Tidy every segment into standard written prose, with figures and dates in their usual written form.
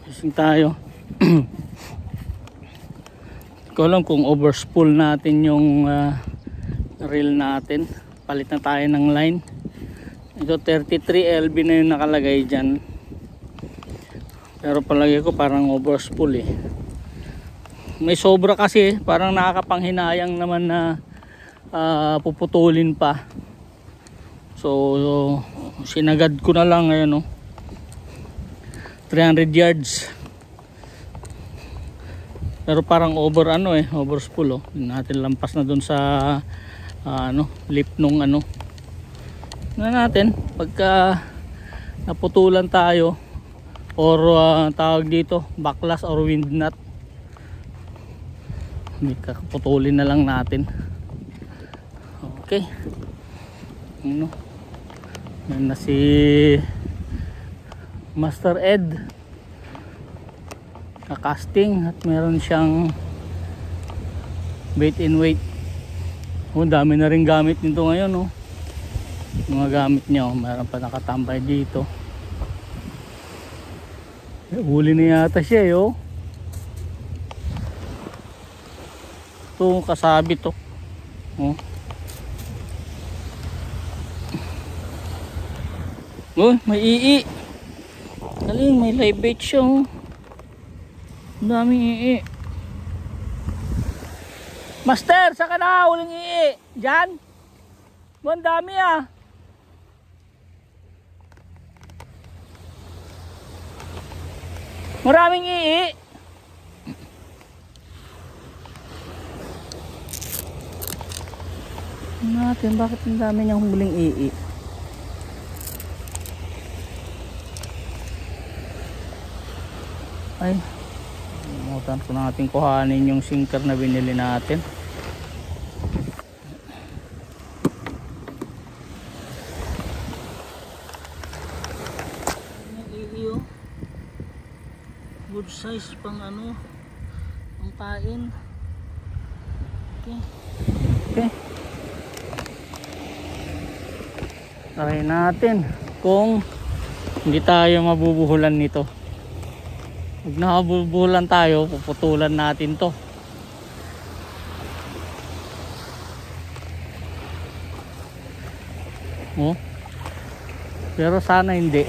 Fishing tayo. Ko lang kung overspool natin yung reel natin. Palit na tayo ng line. Ito 33 LB na yung nakalagay dyan. Pero palagi ko parang overspool eh. May sobra kasi, parang nakakapanghinayang naman na puputulin pa. So sinagad ko na lang ngayon, no? 300 yards. Pero parang overspool, oh. Natin lampas na dun sa lip nung natin pagka naputulan tayo or tawag dito backlash or wind knot, hindi kakaputulin na lang natin. Okay, yan na si Master Ed kakasting at meron siyang bait and weight. Dami na rin gamit nito ngayon, oh. Mga gamit niya, oh. Meron pa nakatambay dito. Huli na yata siya, oh. Ito kasabit, oh. May ii. Galing, may live bait siya, oh. Dami ii. Master, saka na huling ii. Diyan? Ang dami, ah. Maraming ii. Natin, bakit ang dami niyang huling ii? Ay, umutan ko natin kuhanin yung sinker na binili natin. Good size pang pang pain. Okay. Try natin kung hindi tayo mabubuhulan nito. Pag nakabubuhulan tayo, puputulan natin to. Pero sana hindi.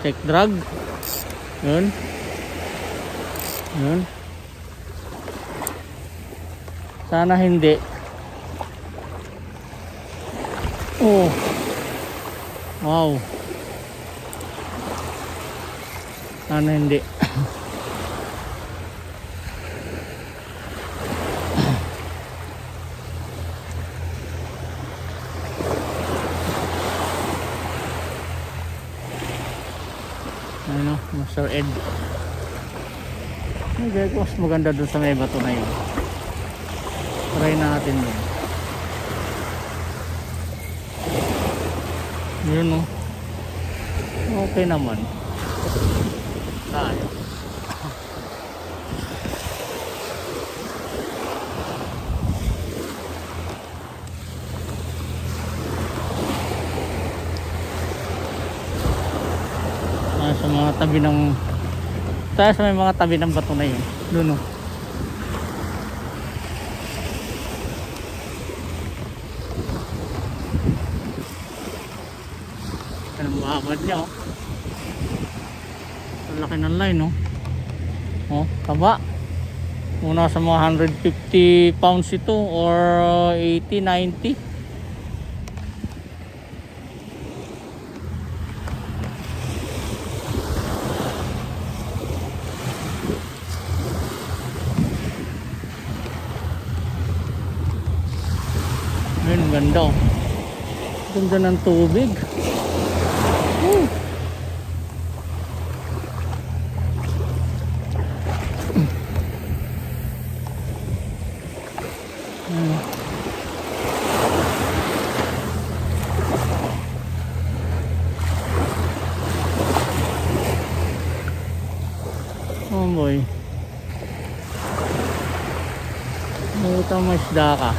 Check drag. Yun. Sana hindi. Oh. Wow. Sana hindi. Master Ed. Mas maganda dun sa may bato na yun. Try natin yun. Yun, no? Okay naman. Tayo. Sa mga tabi ng sa may mga tabi ng bato na yun. Doon, oh. Ang mahaba niya, oh. Ang laki ng line, oh. Oh, taba. Muna sa mga 150 pounds ito or 80, 90. Ayun, ganda, oh. Ganda ng tubig. Oh boy. Ito may isda ka.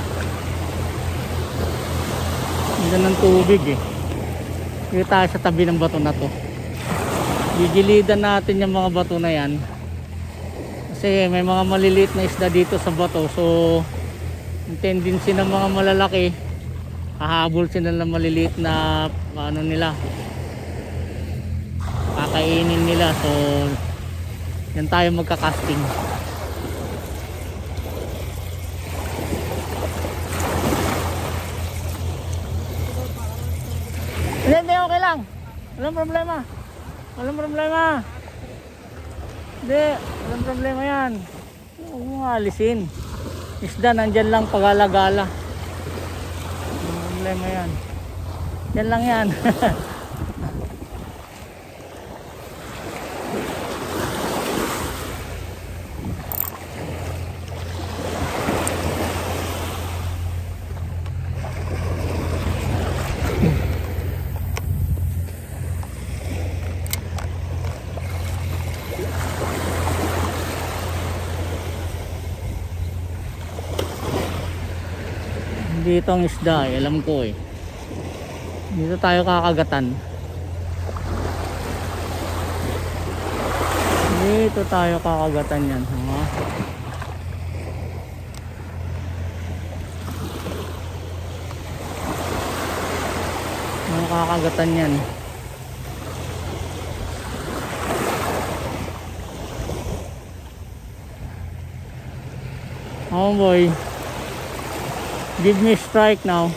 Ganda ng tubig, eh. Dito tayo sa tabi ng bato na to. Gigilidan natin yung mga bato na yan. Kasi may mga maliliit na isda dito sa bato. So, yung tendency ng mga malalaki, hahabol sila ng maliliit na ano nila, kakainin nila. So, yan tayo magka-casting. Hindi, okay lang. Walang problema. Walang problema. Hindi, walang problema yan. Huwag mo nga alisin. Isda, nandyan lang pag-alagala. Walang problema yan. Yan lang yan. Dito ang isda eh, alam ko eh. Dito tayo kakagatan. Dito tayo kakagatan yan. Kakagatan yan. Oh boy. Give me strike now.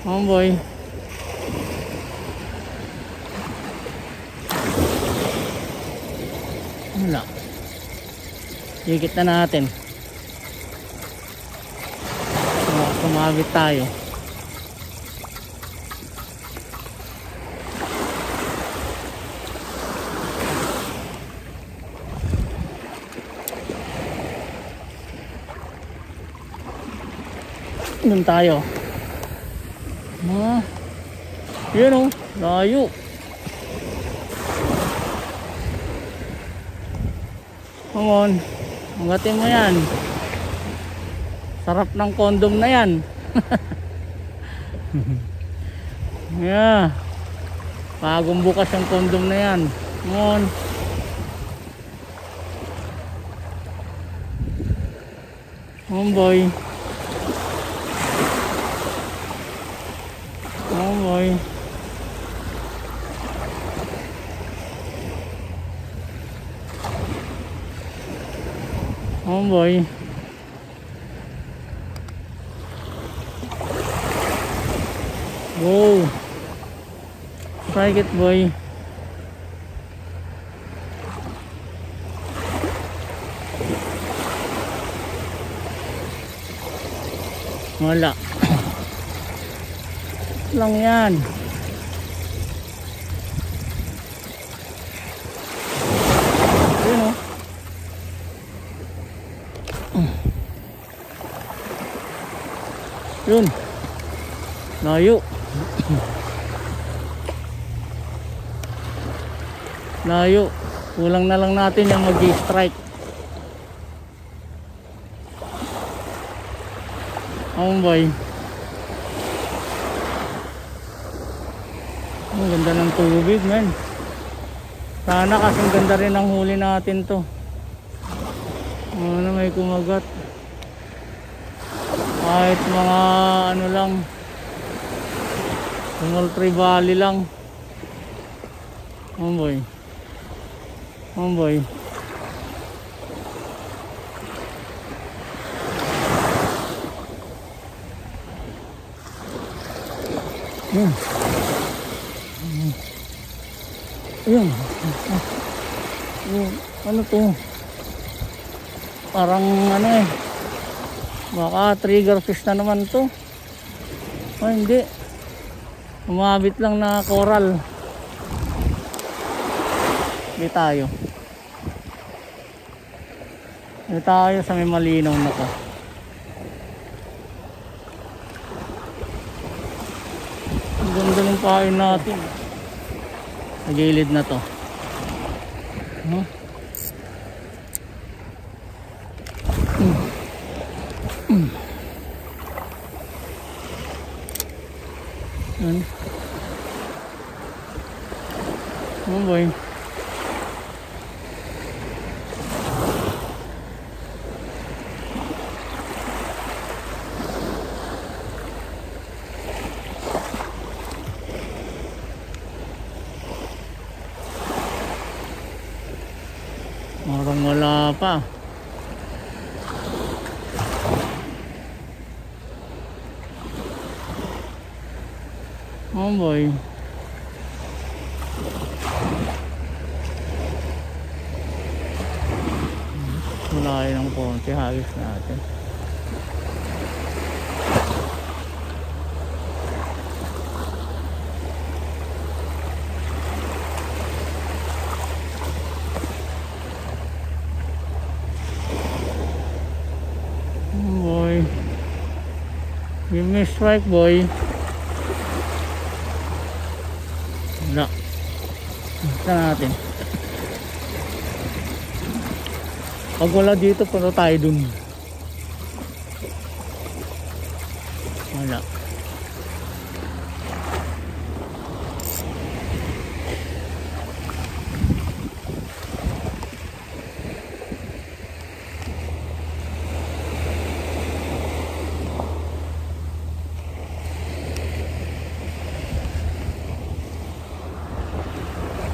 Oh boy. Wala. Higit na natin. Kumabit tayo. Doon tayo. Yun o, layo. Come on, magatin mo yan. Sarap ng condom na yan. Yeah. Bagong bukas yung condom na yan. Come on. Come on boy. Oh boy. Oh boy. Go. Strike it boy. Wala. Lang yan. Yun o. Yun. Layo. Layo. Kulang na lang natin yung mag-strike. Oh boy. Ang ganda ng tubig, man. Sana kasing ganda rin ang huli natin to. Ano, may kumagat. Kahit mga ano lang, small tree valley lang. Oh boy. Oh boy. Ayun. Ano to? Parang ano eh. Baka trigger fish na naman to. Oh, hindi. Umabit lang na coral. Hindi tayo. Hindi tayo sa may malinaw na to. Ang ganda ng kain natin. Sa gilid na to. Huh? Yan. Oh boy. Parang wala pa. Oh boy. Wala yun ng konti, hagis natin. Oh boy. Give me a strike, boy. Wala. Basta natin. Pag wala dito, punta tayo dun. Wala.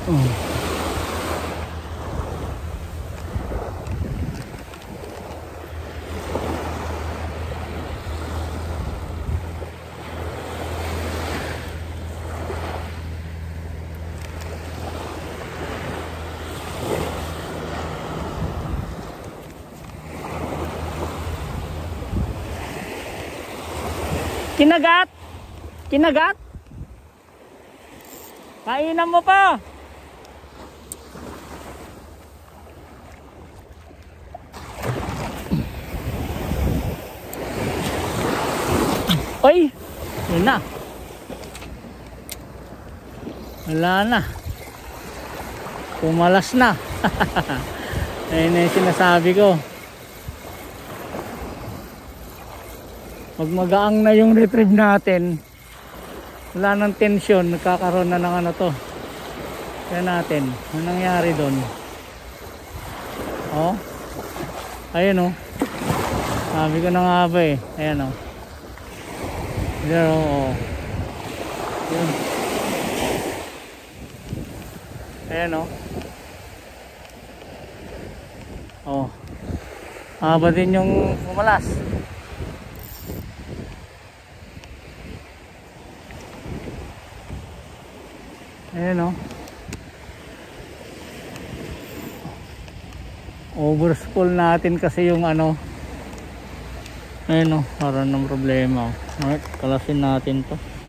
Oh. Kinagat! Kinagat! Kainan mo pa! Oy! Yun na! Wala na! Pumalas na! Ayun na yung sinasabi ko. Pag magaang na yung retrieve natin, wala nang tensyon, nagkakaroon na ng ano to. Kaya natin, ano nangyari doon? Oh, ayun oh. Sabi ko na nga ba eh. Ayan oh. There oh. Yun. Ayan oh. Oh. Haba din yung pumalas. Ayan o. Overspool natin kasi yung ano. Ayan o, parang ng problema o. Alright, kalasin natin to.